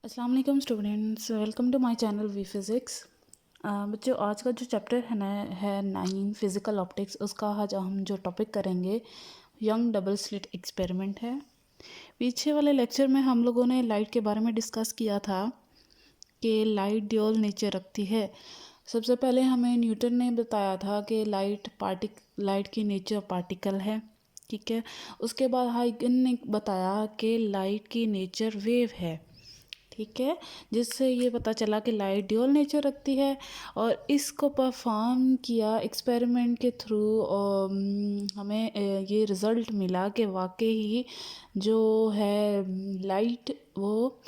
अस्सलाम वालेकुम students, welcome to my channel V physics. बच्चों, आज का जो चैप्टर है 9 फिज़िकल ऑप्टिक्स, उसका आज हम जो टॉपिक करेंगे यंग डबल स्लिट एक्सपेरिमेंट है। पीछे वाले लेक्चर में हम लोगों ने लाइट के बारे में डिस्कस किया था कि लाइट ड्यूअल नेचर रखती है। सबसे पहले हमें न्यूटन ने बताया था कि लाइट की नेचर पार्टिकल है, ठीक है। उसके बाद हाइगन ने बताया कि लाइट की नेचर वेव है, ठीक है, जिससे ये पता चला कि लाइट ड्यूअल नेचर रखती है। और इसको परफॉर्म किया एक्सपेरिमेंट के थ्रू और हमें ये रिज़ल्ट मिला कि वाकई ही जो है लाइट वो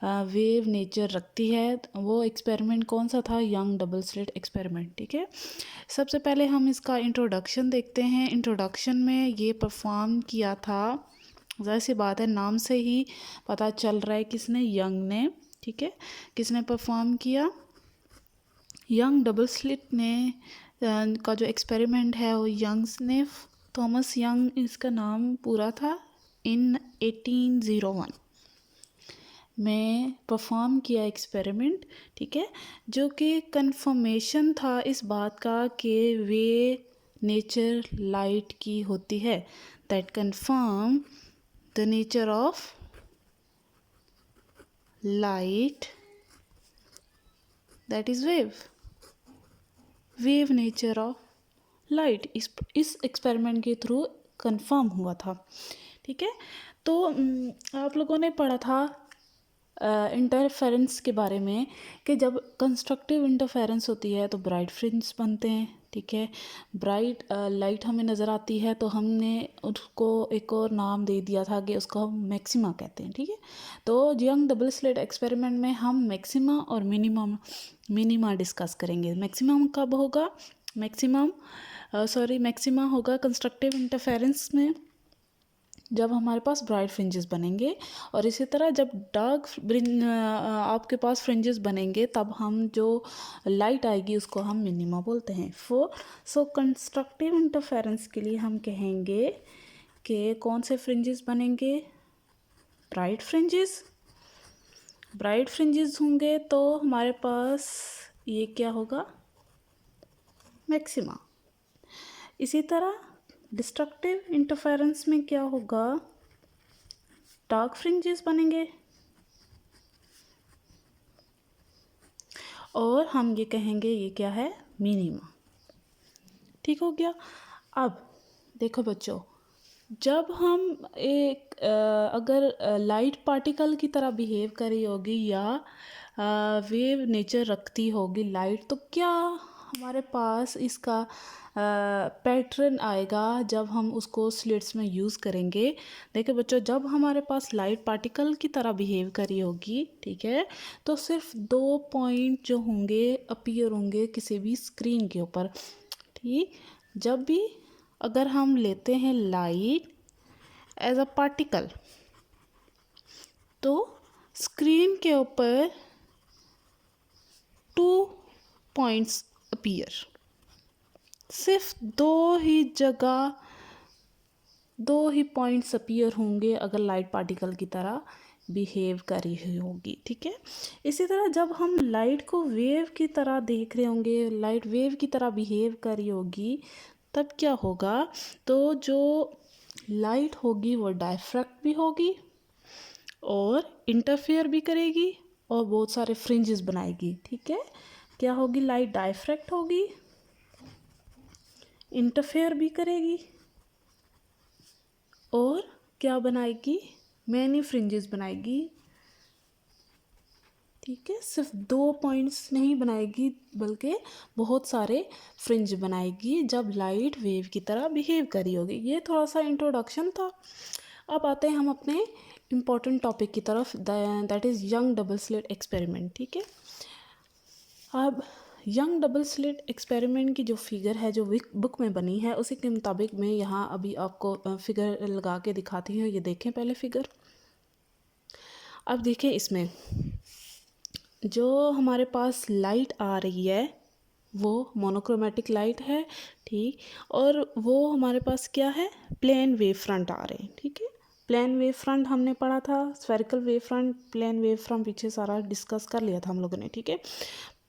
वेव नेचर रखती है। वो एक्सपेरिमेंट कौन सा था? यंग डबल स्लिट एक्सपेरिमेंट, ठीक है। सबसे पहले हम इसका इंट्रोडक्शन देखते हैं। इंट्रोडक्शन में ये परफॉर्म किया था, ज़ाहिर सी बात है नाम से ही पता चल रहा है किसने, यंग ने, ठीक है। किसने परफॉर्म किया? यंग डबल स्लिट ने का जो एक्सपेरिमेंट है वो यंग्स ने, थॉमस यंग इसका नाम पूरा था, इन 1801 में परफॉर्म किया एक्सपेरिमेंट, ठीक है, जो कि कंफर्मेशन था इस बात का कि वे नेचर लाइट की होती है। That confirm the nature of light, that is wave nature of light इस एक्सपेरिमेंट के थ्रू कंफर्म हुआ था, ठीक है। तो आप लोगों ने पढ़ा था इंटरफेरेंस के बारे में कि जब कंस्ट्रक्टिव इंटरफेरेंस होती है तो ब्राइट फ्रिंज बनते हैं, ठीक है। ब्राइट लाइट हमें नज़र आती है तो हमने उसको एक और नाम दे दिया था कि उसको हम मैक्सिमा कहते हैं, ठीक है। तो यंग डबल स्लिट एक्सपेरिमेंट में हम मैक्सिमा और मिनिमा डिस्कस करेंगे। मैक्सिमम कब होगा? मैक्सिमा होगा कंस्ट्रक्टिव इंटरफेरेंस में, जब हमारे पास ब्राइट फ्रिंजेस बनेंगे। और इसी तरह जब डार्क आपके पास फ्रिंजेस बनेंगे तब हम जो लाइट आएगी उसको हम मिनिमा बोलते हैं। सो कंस्ट्रक्टिव इंटरफेरेंस के लिए हम कहेंगे कि कौन से फ्रिंजेस बनेंगे? ब्राइट फ्रिंजेस होंगे तो हमारे पास ये क्या होगा? मैक्सिमा। इसी तरह डिस्ट्रक्टिव इंटरफेरेंस में क्या होगा? डार्क फ्रिंजेस बनेंगे और हम ये कहेंगे ये क्या है? मिनिमा, ठीक हो गया। अब देखो बच्चों, जब हम अगर लाइट पार्टिकल की तरह बिहेव करी होगी या वेव नेचर रखती होगी लाइट, तो क्या हमारे पास इसका पैटर्न आएगा जब हम उसको स्लिट्स में यूज़ करेंगे। देखो बच्चों, जब हमारे पास लाइट पार्टिकल की तरह बिहेव करी होगी, ठीक है, तो सिर्फ 2 पॉइंट जो होंगे अपीयर होंगे किसी भी स्क्रीन के ऊपर, ठीक। जब भी अगर हम लेते हैं लाइट एज अ पार्टिकल तो स्क्रीन के ऊपर 2 पॉइंट्स अपीयर, सिर्फ दो ही पॉइंट्स अपीयर होंगे अगर लाइट पार्टिकल की तरह बिहेव करी हुई होगी, ठीक है। इसी तरह जब हम लाइट को वेव की तरह देख रहे होंगे, लाइट वेव की तरह बिहेव करी होगी, तब क्या होगा? तो जो लाइट होगी वो डायफ्रैक्ट भी होगी और इंटरफेयर भी करेगी और बहुत सारे फ्रिंजेस बनाएगी, ठीक है। क्या होगी? लाइट डायफ्रैक्ट होगी, इंटरफेयर भी करेगी और क्या बनाएगी? मैनी फ्रिंजेस बनाएगी, ठीक है। सिर्फ 2 पॉइंट्स नहीं बनाएगी बल्कि बहुत सारे फ्रिंज बनाएगी जब लाइट वेव की तरह बिहेव करी होगी। ये थोड़ा सा इंट्रोडक्शन था। अब आते हैं हम अपने इम्पोर्टेंट टॉपिक की तरफ, that is young double slit experiment, ठीक है। अब यंग डबल स्लिट एक्सपेरिमेंट की जो फिगर है जो बुक में बनी है उसी के मुताबिक मैं यहाँ अभी आपको फिगर लगा के दिखाती हूँ। ये देखें पहले फिगर। अब देखें इसमें जो हमारे पास लाइट आ रही है वो मोनोक्रोमेटिक लाइट है, ठीक। और वो हमारे पास क्या है? प्लेन वेव फ्रंट आ रहे हैं, ठीक है। प्लेन वेव फ्रंट हमने पढ़ा था, spherical wavefront, plane wavefront पीछे सारा डिस्कस कर लिया था हम लोगों ने, ठीक है।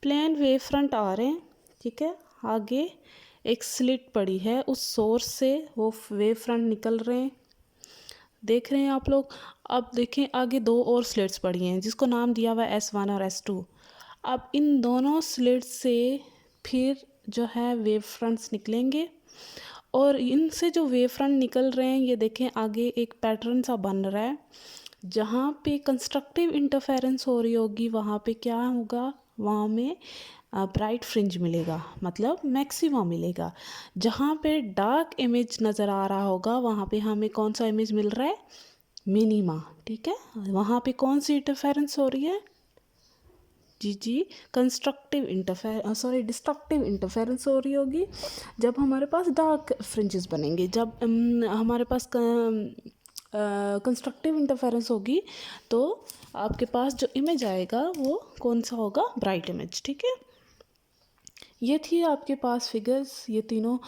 प्लेन वेव फ्रंट आ रहे हैं, ठीक है। आगे एक स्लिट पड़ी है, उस सोर्स से वो वेव फ्रंट निकल रहे हैं, देख रहे हैं आप लोग। अब देखें आगे दो और स्लिट्स पड़ी हैं जिसको नाम दिया हुआ है S1 और S2। अब इन दोनों स्लिट्स से फिर जो है वेव फ्रंट्स निकलेंगे, और इनसे जो वेव फ्रंट निकल रहे हैं ये देखें आगे एक पैटर्न सा बन रहा है। जहाँ पे कंस्ट्रक्टिव इंटरफेरेंस हो रही होगी वहाँ पे क्या होगा, वहाँ में ब्राइट फ्रिंज मिलेगा, मतलब मैक्सिमा मिलेगा। जहाँ पे डार्क इमेज नज़र आ रहा होगा वहाँ पे हमें कौन सा इमेज मिल रहा है, मिनिमा, ठीक है। वहाँ पे कौन सी इंटरफेरेंस हो रही है, जी कंस्ट्रक्टिव डिस्ट्रक्टिव इंटरफेरेंस हो रही होगी जब हमारे पास डार्क फ्रिंजेस बनेंगे। जब हमारे पास कंस्ट्रक्टिव इंटरफेरेंस होगी तो आपके पास जो इमेज आएगा वो कौन सा होगा, ब्राइट इमेज, ठीक है। ये थी आपके पास फिगर्स, ये तीनों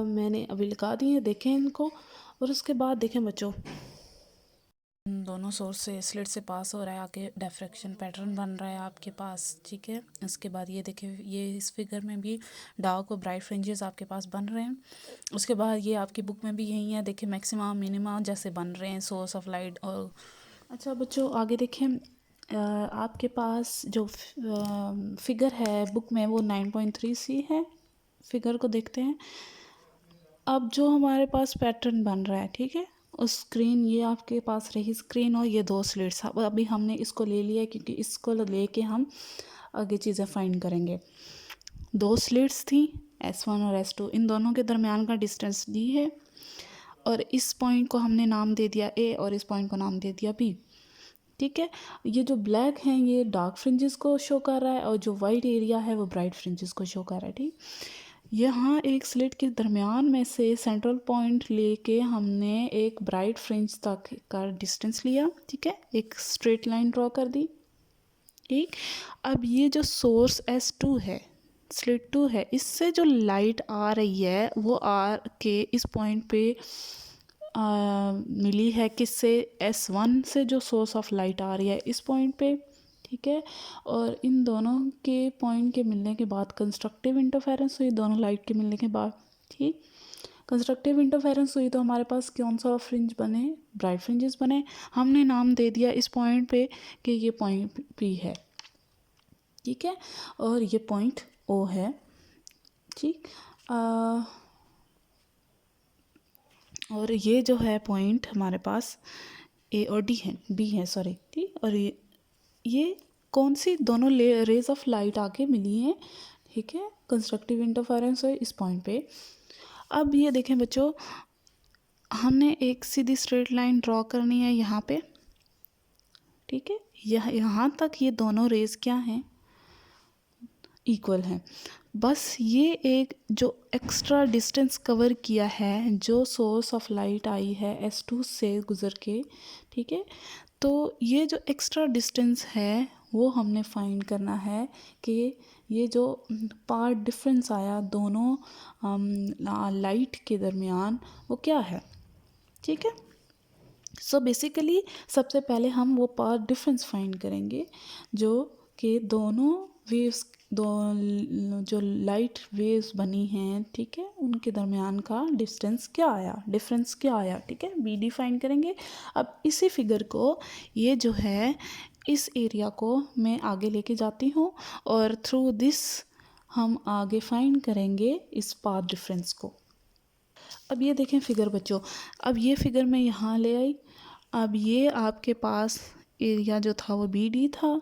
मैंने अभी लिखा दी हैं, देखें इनको। और उसके बाद देखें बच्चों, दोनों सोर्स से स्लिट से पास हो रहा है, आगे डिफ्रैक्शन पैटर्न बन रहा है आपके पास, ठीक है। उसके बाद ये देखिए, ये इस फिगर में भी डार्क और ब्राइट फ्रिंजेस आपके पास बन रहे हैं। उसके बाद ये आपकी बुक में भी यही है, देखिए मैक्सिमा मिनिमा जैसे बन रहे हैं सोर्स ऑफ लाइट। और अच्छा बच्चों आगे देखें, आपके पास जो फिगर है बुक में वो 9.3C है। फिगर को देखते हैं। अब जो हमारे पास पैटर्न बन रहा है, ठीक है, उस स्क्रीन, ये आपके पास रही स्क्रीन और ये दो स्लिट्स। अभी हमने इसको ले लिया क्योंकि इसको लेके हम आगे चीज़ें फाइंड करेंगे। दो स्लिट्स थी S1 और S2, इन दोनों के दरमियान का डिस्टेंस D है, और इस पॉइंट को हमने नाम दे दिया A और इस पॉइंट को नाम दे दिया B, ठीक है। ये जो ब्लैक हैं ये डार्क फ्रिंजेस को शो कर रहा है और जो वाइट एरिया है वो ब्राइट फ्रिंजेस को शो कर रहा है, ठीक। यहाँ एक स्लिट के दरमियान में से सेंट्रल पॉइंट लेके हमने एक ब्राइट फ्रिंज तक का डिस्टेंस लिया, ठीक है, एक स्ट्रेट लाइन ड्रॉ कर दी, ठीक। अब ये जो सोर्स S2 है, स्लिट 2 है, इससे जो लाइट आ रही है वो आर के इस पॉइंट पे मिली है, किससे, S1 से जो सोर्स ऑफ लाइट आ रही है इस पॉइंट पे, ठीक है। और इन दोनों के पॉइंट के मिलने के बाद कंस्ट्रक्टिव इंटरफेरेंस हुई, दोनों लाइट के मिलने के बाद, ठीक। कंस्ट्रक्टिव इंटरफेरेंस हुई तो हमारे पास कौन सा फ्रिंज बने, ब्राइट फ्रिंजेस बने। हमने नाम दे दिया इस पॉइंट पे कि ये पॉइंट P है, ठीक है, और ये पॉइंट O है, ठीक। और ये जो है पॉइंट हमारे पास A और D है, B है सॉरी, ठीक। और ये कौन सी दोनों रेज ऑफ लाइट आके मिली हैं, ठीक है, कंस्ट्रक्टिव इंटरफेरेंस है इस पॉइंट पे। अब ये देखें बच्चों, हमने एक सीधी स्ट्रेट लाइन ड्रॉ करनी है यहाँ पे, ठीक है। यहाँ तक ये दोनों रेज क्या हैं, इक्वल हैं। बस ये एक जो एक्स्ट्रा डिस्टेंस कवर किया है, जो सोर्स ऑफ लाइट आई है S2 से गुज़र के, ठीक है, तो ये जो एक्स्ट्रा डिस्टेंस है वो हमने फाइंड करना है कि ये जो पार्ट डिफरेंस आया दोनों लाइट के दरमियान वो क्या है, ठीक है। सो बेसिकली सबसे पहले हम वो पार्ट डिफरेंस फाइंड करेंगे जो कि दोनों वेव्स, दो जो लाइट वेव्स बनी हैं, ठीक है, उनके दरमियान का डिस्टेंस क्या आया, डिफरेंस क्या आया, ठीक है, BD फाइंड करेंगे। अब इसी फिगर को, ये जो है इस एरिया को मैं आगे लेके जाती हूँ और थ्रू दिस हम आगे फाइंड करेंगे इस पाथ डिफरेंस को। अब ये देखें फिगर बच्चों, अब ये फिगर मैं यहाँ ले आई। अब ये आपके पास एरिया जो था वो BD था,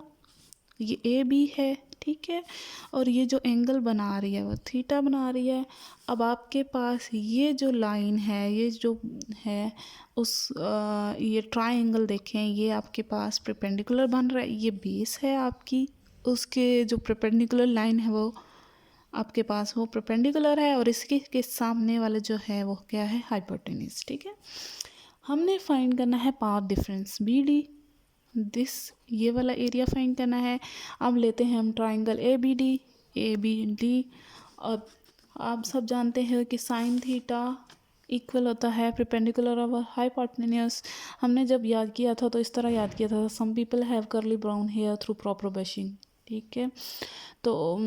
ये AB है, ठीक है, और ये जो एंगल बना रही है वो थीटा बना रही है। अब आपके पास ये जो लाइन है, ये जो है उस ये ट्रायंगल देखें, ये आपके पास परपेंडिकुलर बन रहा है, ये बेस है आपकी, उसके जो परपेंडिकुलर लाइन है वो आपके पास वो परपेंडिकुलर है, और इसके के सामने वाला जो है वो क्या है, हाइपोटेन्यूज, ठीक है। हमने फाइंड करना है पाथ डिफरेंस BD, दिस ये वाला एरिया फाइंड करना है। अब लेते हैं हम ट्राइंगल ABD। अब आप सब जानते हैं कि साइन थीटा इक्वल होता है परपेंडिकुलर और हाइपोटेन्यूस। हमने जब याद किया था तो इस तरह याद किया था, some people have curly brown hair through proper brushing. ठीक है, तो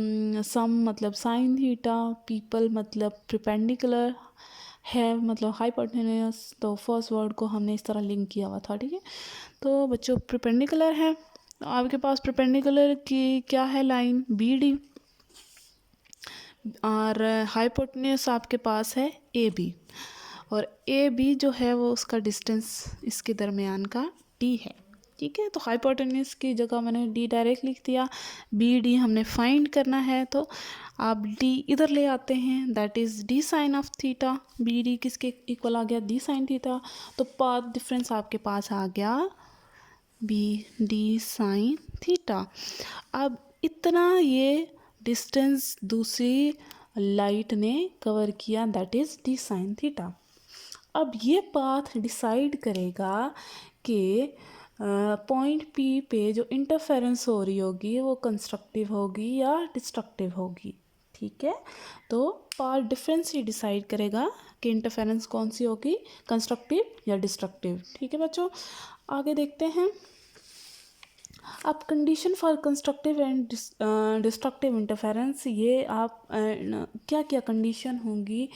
सम मतलब साइन थीटा, पीपल मतलब परपेंडिकुलर, हैव मतलब हाइपोटेन्यूस। तो फर्स्ट वर्ड को हमने इस तरह लिंक किया हुआ था। ठीक है, तो बच्चों परपेंडिकुलर है, आपके पास परपेंडिकुलर की क्या है लाइन बी डी, और हाइपोटेन्यूस आपके पास है ए बी, और ए बी जो है वो उसका डिस्टेंस इसके दरमियान का डी है। ठीक है, तो हाइपोटेन्यूस की जगह मैंने डी डायरेक्ट लिख दिया, बी डी हमने फाइंड करना है तो आप डी इधर ले आते हैं, that is D sine of theta. B D किसके इक्वल आ गया, डी साइन थीटा। तो पाथ डिफरेंस आपके पास आ गया बी डी साइन थीटा। अब इतना ये डिस्टेंस दूसरी लाइट ने कवर किया, that is D sine theta. अब ये पाथ डिसाइड करेगा कि पॉइंट पी पे जो इंटरफेरेंस हो रही होगी वो कंस्ट्रक्टिव होगी या डिस्ट्रक्टिव होगी। ठीक है, तो पाथ डिफरेंस ही डिसाइड करेगा कि इंटरफेरेंस कौन सी होगी, कंस्ट्रक्टिव या डिस्ट्रक्टिव। ठीक है बच्चों, आगे देखते हैं। अब condition for constructive and destructive interference, ये आप क्या क्या कंडीशन होंगी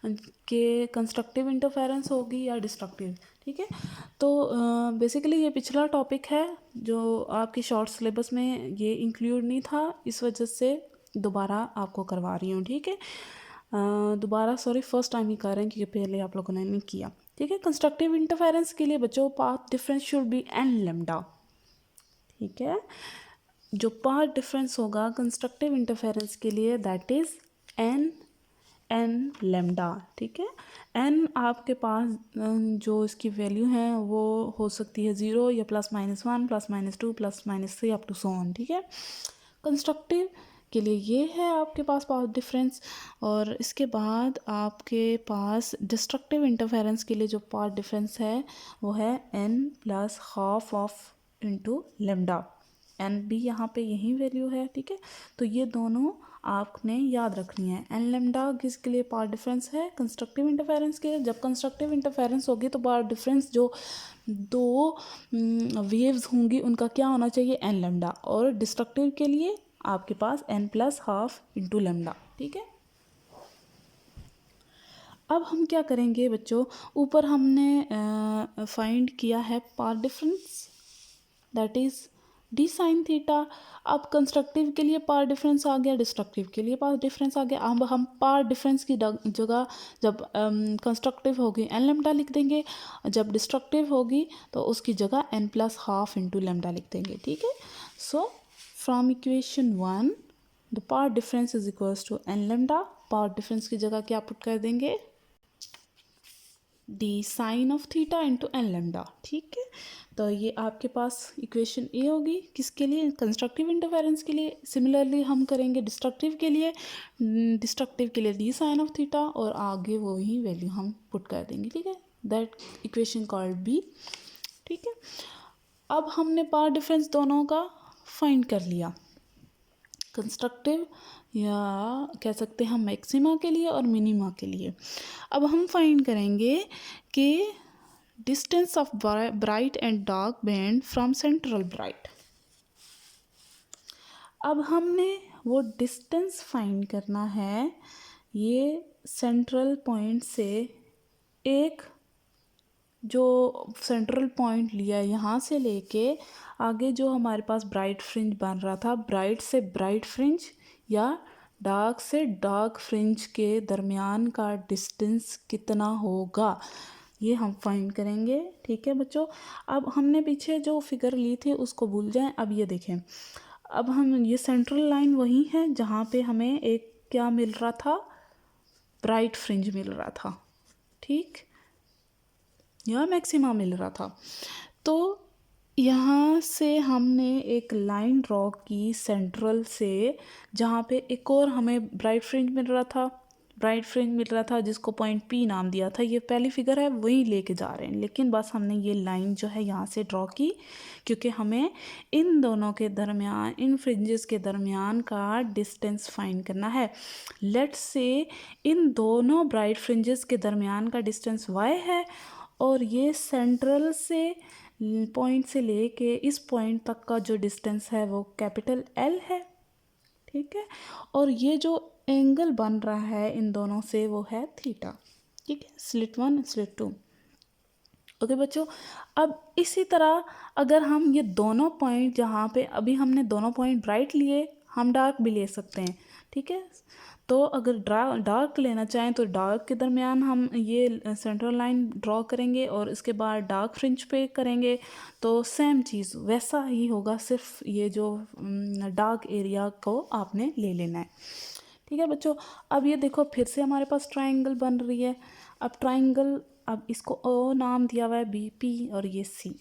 कि कंस्ट्रक्टिव इंटरफेरेंस होगी या डिस्ट्रक्टिव। ठीक है, तो बेसिकली ये पिछला टॉपिक है जो आपकी शॉर्ट सिलेबस में ये इंक्लूड नहीं था, इस वजह से दोबारा आपको करवा रही हूँ। ठीक है, दोबारा सॉरी फर्स्ट टाइम ही कर रहे हैं क्योंकि पहले आप लोगों ने नहीं किया। ठीक है, कंस्ट्रक्टिव इंटरफेरेंस के लिए बच्चों path difference should be N lambda. ठीक है, जो पाथ डिफरेंस होगा कंस्ट्रक्टिव इंटरफेरेंस के लिए दैट इज एन लेमडा। ठीक है, एन आपके पास जो इसकी वैल्यू है वो हो सकती है 0 या +-1 +-2 +-3 अप टू सो ऑन। ठीक है, कंस्ट्रक्टिव के लिए ये है आपके पास पाथ डिफरेंस, और इसके बाद आपके पास डिस्ट्रक्टिव इंटरफेरेंस के लिए जो पाथ डिफरेंस है वो है n+½ of into lambda. N भी यहाँ पे यही वैल्यू है। ठीक है, तो ये दोनों आपने याद रखनी है। एन लेमडा किसके लिए पाथ डिफरेंस है, कंस्ट्रक्टिव इंटरफेरेंस के लिए। जब कंस्ट्रक्टिव इंटरफेरेंस होगी तो पाथ डिफरेंस जो दो वेव्स होंगी उनका क्या होना चाहिए, एन लेमडा, और डिस्ट्रक्टिव के लिए आपके पास n+½ इंटू लेमडा। ठीक है, अब हम क्या करेंगे बच्चों, ऊपर हमने फाइंड किया है path difference that is D sine theta. अब कंस्ट्रक्टिव के लिए पाथ डिफरेंस आ गया, डिस्ट्रक्टिव के लिए पाथ डिफरेंस आ गया। अब हम पाथ डिफरेंस की जगह जब कंस्ट्रक्टिव होगी एन लेमडा लिख देंगे, जब डिस्ट्रक्टिव होगी तो उसकी जगह n+½ इंटू लेमडा लिख देंगे। ठीक है, so from equation 1 the path difference is equals to N lambda. Path difference की जगह क्या पुट कर देंगे, D sine of theta into N lambda. ठीक है, तो ये आपके पास इक्वेशन ए होगी किसके लिए, कंस्ट्रक्टिव इंटरफेरेंस के लिए। सिमिलरली हम करेंगे डिस्ट्रक्टिव के लिए, डिस्ट्रक्टिव के लिए डी साइन ऑफ थीटा, और आगे वही वैल्यू हम पुट कर देंगे। ठीक है, दैट इक्वेशन कॉल्ड बी। ठीक है, अब हमने पाथ डिफरेंस दोनों का फाइंड कर लिया, कंस्ट्रक्टिव या कह सकते हैं हम मैक्सिमा के लिए और मिनिमा के लिए। अब हम फाइंड करेंगे कि distance of bright and dark banned from central bright. अब हमने वो डिस्टेंस फाइंड करना है, ये सेंट्रल पॉइंट से एक जो सेंट्रल पॉइंट लिया यहाँ से लेके आगे जो हमारे पास ब्राइट फ्रिंज बन रहा था, ब्राइट से ब्राइट फ्रिंज या डार्क से डार्क फ्रिंज के दरमियान का डिस्टेंस कितना होगा, ये हम फाइंड करेंगे। ठीक है बच्चों, अब हमने पीछे जो फिगर ली थी उसको भूल जाएं। अब ये देखें, अब हम ये सेंट्रल लाइन वही है जहाँ पे हमें एक क्या मिल रहा था, ब्राइट फ्रिंज मिल रहा था। ठीक, या मैक्सिमा मिल रहा था। तो यहाँ से हमने एक लाइन ड्रॉ की सेंट्रल से, जहाँ पे एक और हमें ब्राइट फ्रिंज मिल रहा था, ब्राइट फ्रिंज मिल रहा था जिसको पॉइंट पी नाम दिया था, ये पहली फिगर है वही लेके जा रहे हैं, लेकिन बस हमने ये लाइन जो है यहाँ से ड्रॉ की क्योंकि हमें इन दोनों के दरमियान, इन फ्रिंजेस के दरमियान का डिस्टेंस फाइंड करना है। लेट्स से इन दोनों ब्राइट फ्रिंजेस के दरमियान का डिस्टेंस y है और ये सेंट्रल से पॉइंट से लेके इस पॉइंट तक का जो डिस्टेंस है वो कैपिटल L है, ठीक है। और ये जो एंगल बन रहा है इन दोनों से वो है थीटा, ठीक है, स्लिट 1 स्लिट 2। ओके बच्चों, अब इसी तरह अगर हम ये दोनों पॉइंट, जहाँ पे अभी हमने दोनों पॉइंट ब्राइट लिए, हम डार्क भी ले सकते हैं, ठीक है। तो अगर डार्क लेना चाहें तो डार्क के दरमियान हम ये सेंट्रल लाइन ड्रॉ करेंगे और इसके बाद डार्क फ्रिंज पे करेंगे, तो सेम चीज़ वैसा ही होगा, सिर्फ ये जो डार्क एरिया को आपने ले लेना है, ठीक है बच्चों। अब ये देखो फिर से हमारे पास ट्राइंगल बन रही है। अब ट्राइंगल, अब इसको ओ नाम दिया हुआ है, बी पी और ये सी,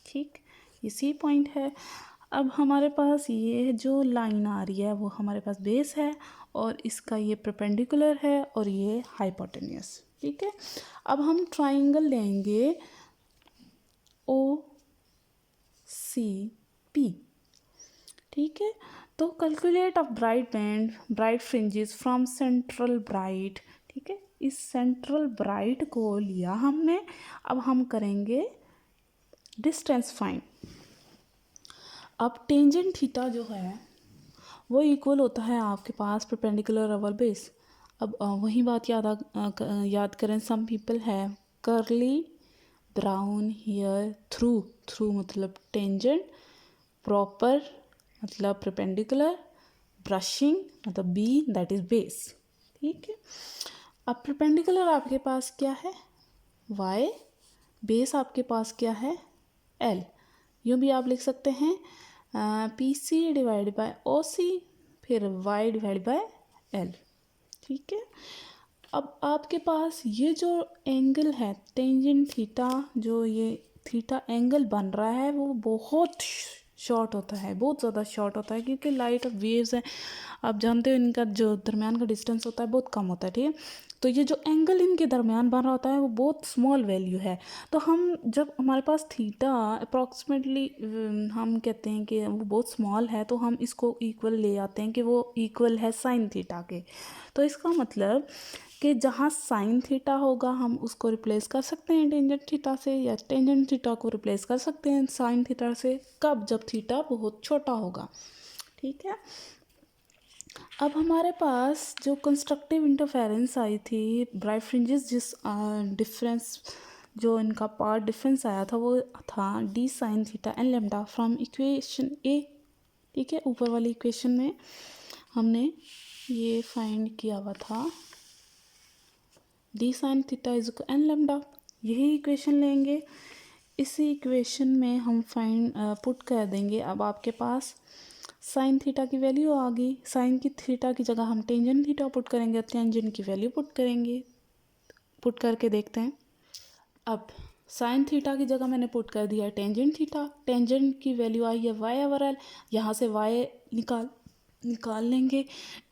ठीक, ये सी पॉइंट है। अब हमारे पास ये जो लाइन आ रही है वो हमारे पास बेस है और इसका ये परपेंडिकुलर है और ये हाइपोटेन्यूस, ठीक है। अब हम ट्राइंगल लेंगे ओ सी पी, ठीक है। तो calculate of bright band bright fringes from central bright, ठीक है। इस सेंट्रल ब्राइट को लिया हमने, अब हम करेंगे डिस्टेंस फाइंड। अब टेंजेंट थीटा जो है वो इक्वल होता है आपके पास परपेंडिकुलर ओवर बेस। अब वही बात याद करें, सम पीपल है करली ब्राउन हेयर, थ्रू मतलब टेंजेंट, प्रॉपर मतलब परपेंडिकुलर, ब्रशिंग मतलब बी दैट इज बेस, ठीक है। अब परपेंडिकुलर आपके पास क्या है y, बेस आपके पास क्या है l, यूँ भी आप लिख सकते हैं पी सी डिवाइड बाय ओ सी फिर y डिवाइड बाय l, ठीक है। अब आपके पास ये जो एंगल है टेंजेंट थीटा, जो ये थीटा एंगल बन रहा है वो बहुत शॉर्ट होता है, बहुत ज़्यादा शॉर्ट होता है क्योंकि लाइट और वेव्स हैं, आप जानते हो इनका जो दरमियान का डिस्टेंस होता है बहुत कम होता है, ठीक है। तो ये जो एंगल इनके दरमियान बन रहा होता है वो बहुत स्मॉल वैल्यू है। तो हम जब हमारे पास थीटा अप्रॉक्सीमेटली हम कहते हैं कि वो बहुत स्मॉल है तो हम इसको इक्वल ले आते हैं कि वो इक्वल है साइन थीटा के। तो इसका मतलब कि जहाँ साइन थीटा होगा हम उसको रिप्लेस कर सकते हैं टेंजेंट थीटा से, या टेंजेंट थीटा को रिप्लेस कर सकते हैं साइन थीटा से, कब, जब थीटा बहुत छोटा होगा, ठीक है। अब हमारे पास जो कंस्ट्रक्टिव इंटरफेरेंस आई थी ब्राइट फ्रिंजेस, जिस डिफरेंस जो इनका पार्ट डिफरेंस आया था वो था D sine theta N lambda from equation A, ठीक है। ऊपर वाली इक्वेशन में हमने ये फाइंड किया हुआ था D sine theta is an lambda, यही इक्वेशन लेंगे, इसी इक्वेशन में हम फाइंड पुट कर देंगे। अब आपके पास साइन थीटा की वैल्यू आ गई, साइन की थीटा की जगह हम टेंजेंट थीटा पुट करेंगे, टेंजेंट की वैल्यू पुट करेंगे, पुट करके देखते हैं। अब साइन थीटा की जगह मैंने पुट कर दिया टेंजेंट थीटा, टेंजेंट की वैल्यू आई है वाई ओवर एल, यहाँ से वाई निकाल लेंगे,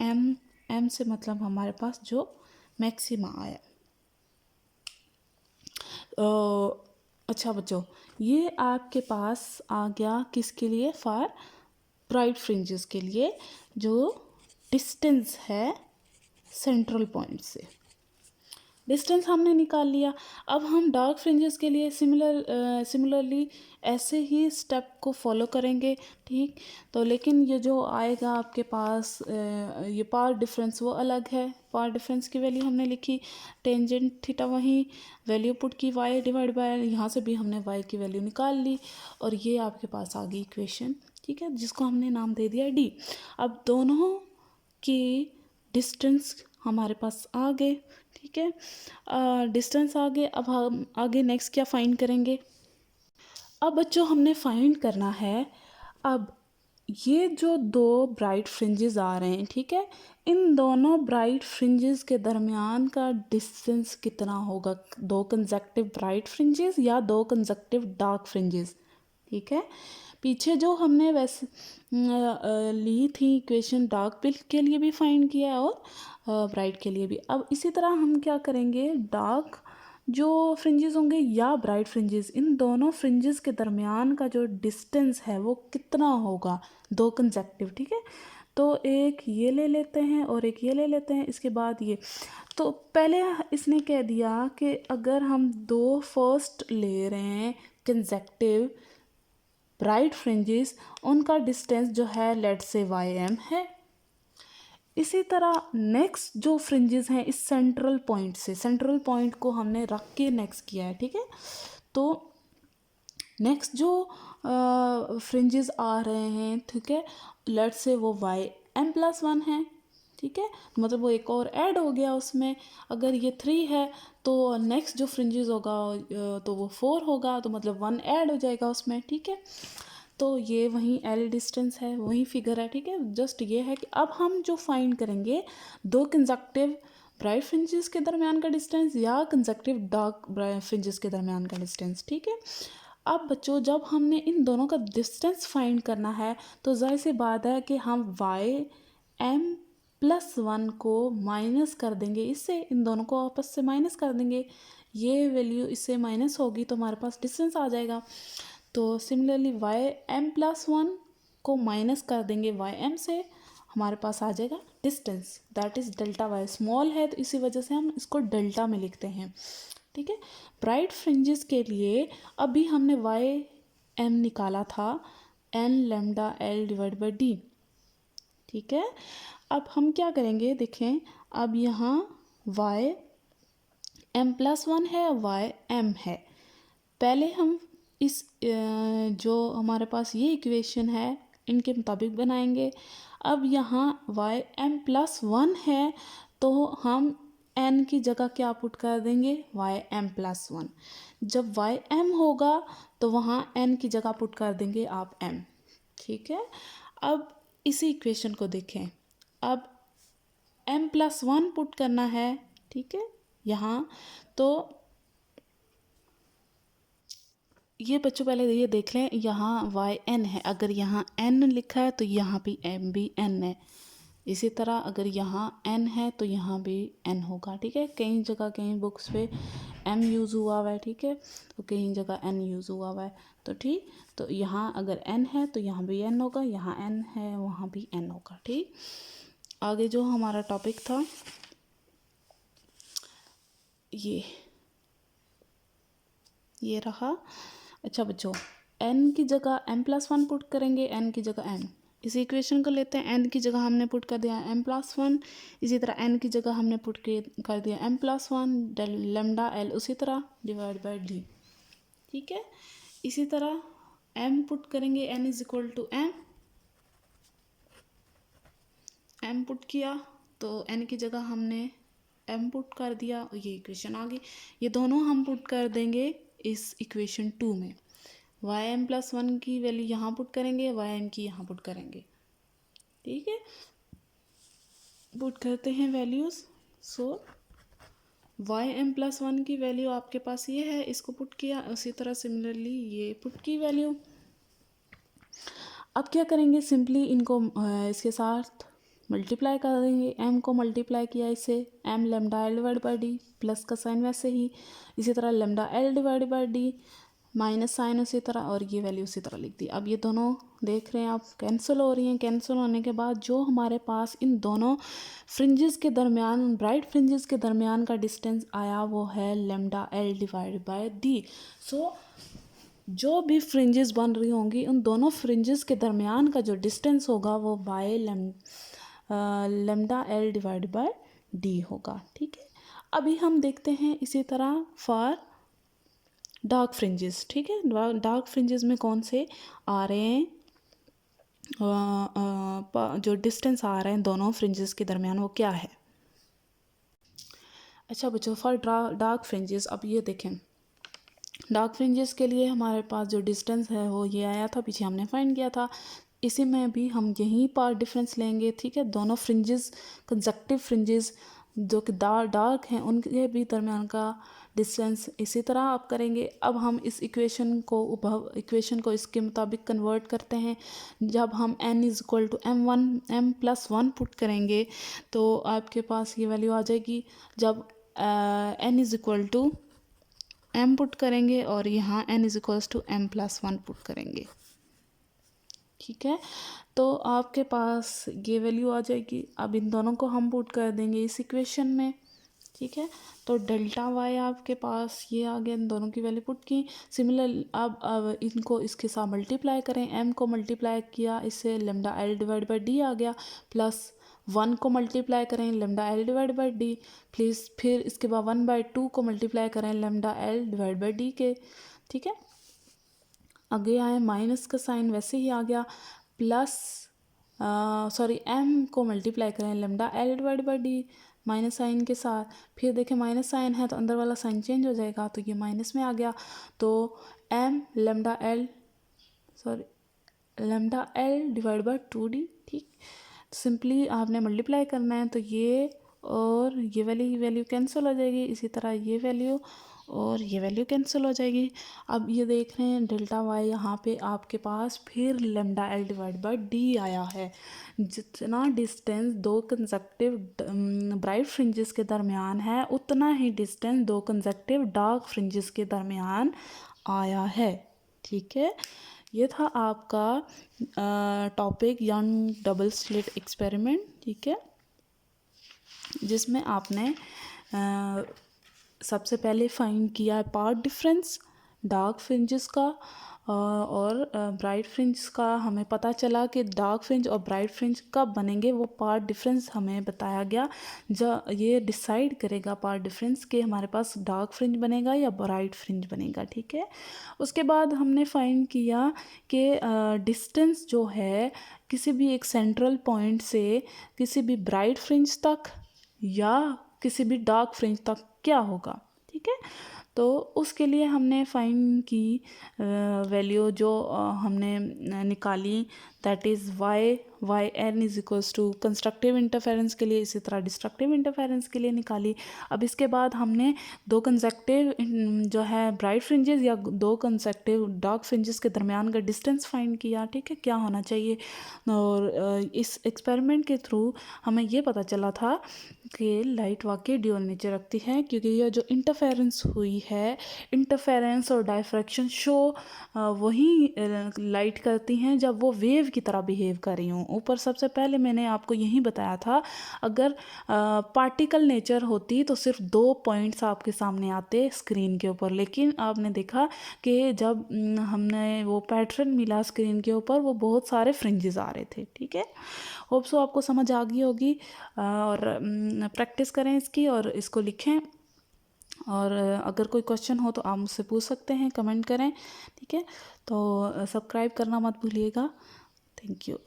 एम से मतलब हमारे पास जो मैक्सिमा आया। अच्छा बच्चों, ये आपके पास आ गया किसके लिए, फॉर ब्राइट फ्रिंजेस के लिए, जो डिस्टेंस है सेंट्रल पॉइंट से, डिस्टेंस हमने निकाल लिया। अब हम डार्क फ्रिंजेस के लिए सिमिलरली ऐसे ही स्टेप को फॉलो करेंगे, ठीक। तो लेकिन ये जो आएगा आपके पास ये पार्ट डिफरेंस वो अलग है, पार्ट डिफरेंस की वैल्यू हमने लिखी, टेंजेंट थीटा वहीं वैल्यू पुट की y डिवाइड बाय, यहाँ से भी हमने y की वैल्यू निकाल ली और ये आपके पास आ गई इक्वेशन, ठीक है, जिसको हमने नाम दे दिया d। अब दोनों की डिस्टेंस हमारे पास आ गए, ठीक है, डिस्टेंस आ गए। अब हम आगे नेक्स्ट क्या फाइंड करेंगे, अब बच्चों हमने फाइंड करना है, अब ये जो दो ब्राइट फ्रिंजेस आ रहे हैं, ठीक है, इन दोनों ब्राइट फ्रिंजेस के दरमियान का डिस्टेंस कितना होगा, दो कंसेक्टिव ब्राइट फ्रिंजेस या दो कंसेक्टिव डार्क फ्रिंजेस, ठीक है। पीछे जो हमने वैसे ली थी इक्वेशन, डार्क पिल्क के लिए भी फाइंड किया है और ब्राइट के लिए भी। अब इसी तरह हम क्या करेंगे, डार्क जो फ्रिंजेस होंगे या ब्राइट फ्रिंजेस, इन दोनों फ्रिंजेस के दरमियान का जो डिस्टेंस है वो कितना होगा, दो कंसेक्टिव, ठीक है। तो एक ये ले लेते हैं और एक ये ले लेते हैं, इसके बाद ये। तो पहले इसने कह दिया कि अगर हम दो फर्स्ट ले रहे हैं कंसेक्टिव ब्राइट फ्रिंजेस, उनका डिस्टेंस जो है लेट्स से YM है। इसी तरह नेक्स्ट जो फ्रिंजेस हैं इस सेंट्रल पॉइंट से, सेंट्रल पॉइंट को हमने रख के नेक्स्ट किया है, ठीक है। तो नेक्स्ट जो फ्रिंजेस आ रहे हैं, ठीक है, लेट्स से वो YM+1 है, ठीक है, मतलब वो एक और ऐड हो गया उसमें। अगर ये 3 है तो नेक्स्ट जो फ्रिंजेस होगा तो वो 4 होगा, तो मतलब 1 ऐड हो जाएगा उसमें, ठीक है। तो ये वही L डिस्टेंस है, वही फिगर है, ठीक है। जस्ट ये है कि अब हम जो फाइंड करेंगे दो कंसेक्टिव ब्राइट फ्रिंजेस के दरमियान का डिस्टेंस या कंसेक्टिव डार्क फ्रिंजेस के दरमियान का डिस्टेंस, ठीक है। अब बच्चों जब हमने इन दोनों का डिस्टेंस फाइंड करना है तो जाहिर सी बात है कि हम YM+1 को माइनस कर देंगे इससे, इन दोनों को आपस से माइनस कर देंगे, ये वैल्यू इससे माइनस होगी तो हमारे पास डिस्टेंस आ जाएगा। तो सिमिलरली YM+1 को माइनस कर देंगे YM से, हमारे पास आ जाएगा distance, that is delta Y। Small है तो इसी वजह से हम इसको डेल्टा में लिखते हैं, ठीक है। ब्राइट फ्रिंजेस के लिए अभी हमने YM निकाला था n(λ)L/d, ठीक है। अब हम क्या करेंगे, देखें, अब यहाँ YM+1 है, YM है। पहले हम इस जो हमारे पास ये इक्वेशन है इनके मुताबिक बनाएंगे। अब यहाँ YM+1 है तो हम n की जगह क्या पुट कर देंगे, YM+1। जब YM होगा तो वहाँ n की जगह पुट कर देंगे आप m, ठीक है। अब इसी इक्वेशन को देखें, अब M+1 पुट करना है, ठीक है, यहाँ। तो ये बच्चों पहले ये देख लें, यहाँ YN है, अगर यहाँ N लिखा है तो यहाँ भी M भी N है। इसी तरह अगर यहाँ N है तो यहाँ भी N होगा, ठीक है। कई जगह कई बुक्स पे M यूज़ हुआ हुआ है, ठीक है, तो कई जगह N यूज़ हुआ हुआ है, तो ठीक। तो यहाँ अगर N है तो यहाँ भी N होगा, यहाँ N है वहाँ भी N होगा, ठीक। आगे जो हमारा टॉपिक था ये रहा। अच्छा बच्चों, n की जगह M+1 पुट करेंगे, n की जगह m। इस इक्वेशन को लेते हैं, n की जगह हमने पुट कर दिया M+1, इसी तरह n की जगह हमने पुट कर दिया M+1 λL, उसी तरह डिवाइड बाय d, ठीक है। इसी तरह m पुट करेंगे, n = m पुट किया तो n की जगह हमने m पुट कर दिया, ये इक्वेशन आ गई। ये दोनों हम पुट कर देंगे इस इक्वेशन 2 में। YM+1 की वैल्यू यहाँ पुट करेंगे, YM की यहाँ पुट करेंगे, ठीक है। पुट करते हैं वैल्यूज़। सो YM+1 की वैल्यू आपके पास ये है, इसको पुट किया, उसी तरह सिमिलरली ये पुट की वैल्यू। अब क्या करेंगे, सिंपली इनको इसके साथ मल्टीप्लाई कर देंगे। m को मल्टीप्लाई किया इससे, m λL/d, प्लस का साइन वैसे ही, इसी तरह λL/d माइनस साइन उसी तरह, और ये वैल्यू उसी तरह लिख दी। अब ये दोनों देख रहे हैं आप कैंसिल हो रही हैं। कैंसिल होने के बाद जो हमारे पास इन दोनों फ्रिंजेस के दरमियान, ब्राइट फ्रिंजेस के दरमियान का डिस्टेंस आया वो है λL/d। सो जो भी फ्रिंजेस बन रही होंगी उन दोनों फ्रिंजेस के दरमियान का जो डिस्टेंस होगा वो बाय λL/d होगा, ठीक है। अभी हम देखते हैं इसी तरह फॉर डार्क फ्रिंजेस, ठीक है। डार्क फ्रिंजेस में कौन से आ रहे हैं, जो डिस्टेंस आ रहे हैं दोनों फ्रिंजेस के दरमियान वो क्या है। अच्छा बच्चों, फॉर डार्क फ्रिंजेस अब ये देखें, डार्क फ्रिंजेस के लिए हमारे पास जो डिस्टेंस है वो ये आया था, पीछे हमने फाइंड किया था। इसी में भी हम यहीं पर डिफरेंस लेंगे, ठीक है। दोनों फ्रिंजेस कंसेक्टिव फ्रिंजेस जो कि डार्क हैं उनके भी दरमियान का डिस्टेंस इसी तरह आप करेंगे। अब हम इस इक्वेशन को इसके मुताबिक कन्वर्ट करते हैं। जब हम n is equal to m+1 put करेंगे तो आपके पास ये वैल्यू आ जाएगी। जब n is equal to m put करेंगे और यहाँ n is equal to m+1 put करेंगे, ठीक है। तो आपके पास ये वैल्यू आ जाएगी। अब इन दोनों को हम पुट कर देंगे इस इक्वेशन में, ठीक है। तो डेल्टा वाई आपके पास ये आ गया, इन दोनों की वैल्यू पुट की। सिमिलर अब इनको इसके साथ मल्टीप्लाई करें, m को मल्टीप्लाई किया इससे lambda L divide by D आ गया, प्लस 1 को मल्टीप्लाई करें lambda L divide by D, please फिर इसके बाद 1/2 को मल्टीप्लाई करें lambda L divide by D के, ठीक है। आगे आए माइनस का साइन वैसे ही आ गया, प्लस m को मल्टीप्लाई करें lambda L divide by D minus sine के साथ, फिर देखें माइनस साइन है तो अंदर वाला साइन चेंज हो जाएगा तो ये माइनस में आ गया। तो m lambda L divide by 2d, ठीक। सिंपली आपने मल्टीप्लाई करना है तो ये और ये वैल्यू कैंसिल हो जाएगी, इसी तरह ये वैल्यू और ये वैल्यू कैंसिल हो जाएगी। अब ये देख रहे हैं डेल्टा वाई यहाँ पे आपके पास फिर lambda L divide by D आया है। जितना डिस्टेंस दो कंसेक्टिव ब्राइट फ्रिंजेस के दरमियान है उतना ही डिस्टेंस दो कंसेक्टिव डार्क फ्रिंजेस के दरमियान आया है, ठीक है। ये था आपका topic young double slit experiment, ठीक है, जिसमें आपने सबसे पहले फाइंड किया है पार्ट डिफरेंस डार्क फ्रिंजेस का और ब्राइट फ्रिंज का। हमें पता चला कि डार्क फ्रिंज और ब्राइट फ्रिंज कब बनेंगे, वो पार्ट डिफरेंस हमें बताया गया। जो ये डिसाइड करेगा पार्ट डिफरेंस कि हमारे पास डार्क फ्रिंज बनेगा या ब्राइट फ्रिंज बनेगा, ठीक है। उसके बाद हमने फाइंड किया कि डिस्टेंस जो है किसी भी एक सेंट्रल पॉइंट से किसी भी ब्राइट फ्रिंज तक या किसी भी डार्क फ्रिंज तक क्या होगा, ठीक है। तो उसके लिए हमने फाइंड की वैल्यू जो हमने निकाली, that is Y N is equals to constructive interference के लिए, इसी तरह डिस्ट्रक्टिव इंटरफेरेंस के लिए निकाली। अब इसके बाद हमने दो कंसेक्टिव जो है ब्राइट फ्रिंजेस या दो कंसेक्टिव डार्क फ्रिंजेस के दरमियान का डिस्टेंस फाइंड किया, ठीक है, क्या होना चाहिए। और इस एक्सपेरिमेंट के थ्रू हमें ये पता चला था कि लाइट वाकई ड्यूअल नेचर रखती है, क्योंकि यह जो इंटरफेरेंस हुई है, इंटरफेरेंस और डायफ्रैक्शन शो वही लाइट करती हैं जब वो वेव की तरह बिहेव कर रही हूँ। ऊपर सबसे पहले मैंने आपको यही बताया था, अगर पार्टिकल नेचर होती तो सिर्फ 2 पॉइंट्स आपके सामने आते स्क्रीन के ऊपर, लेकिन आपने देखा कि जब हमने वो पैटर्न मिला स्क्रीन के ऊपर वो बहुत सारे फ्रिंजेस आ रहे थे, ठीक है। होप सो आपको समझ आ गई होगी और प्रैक्टिस करें इसकी और इसको लिखें। और अगर कोई क्वेश्चन हो तो आप मुझसे पूछ सकते हैं, कमेंट करें, ठीक है। तो सब्सक्राइब करना मत भूलिएगा। Thank you.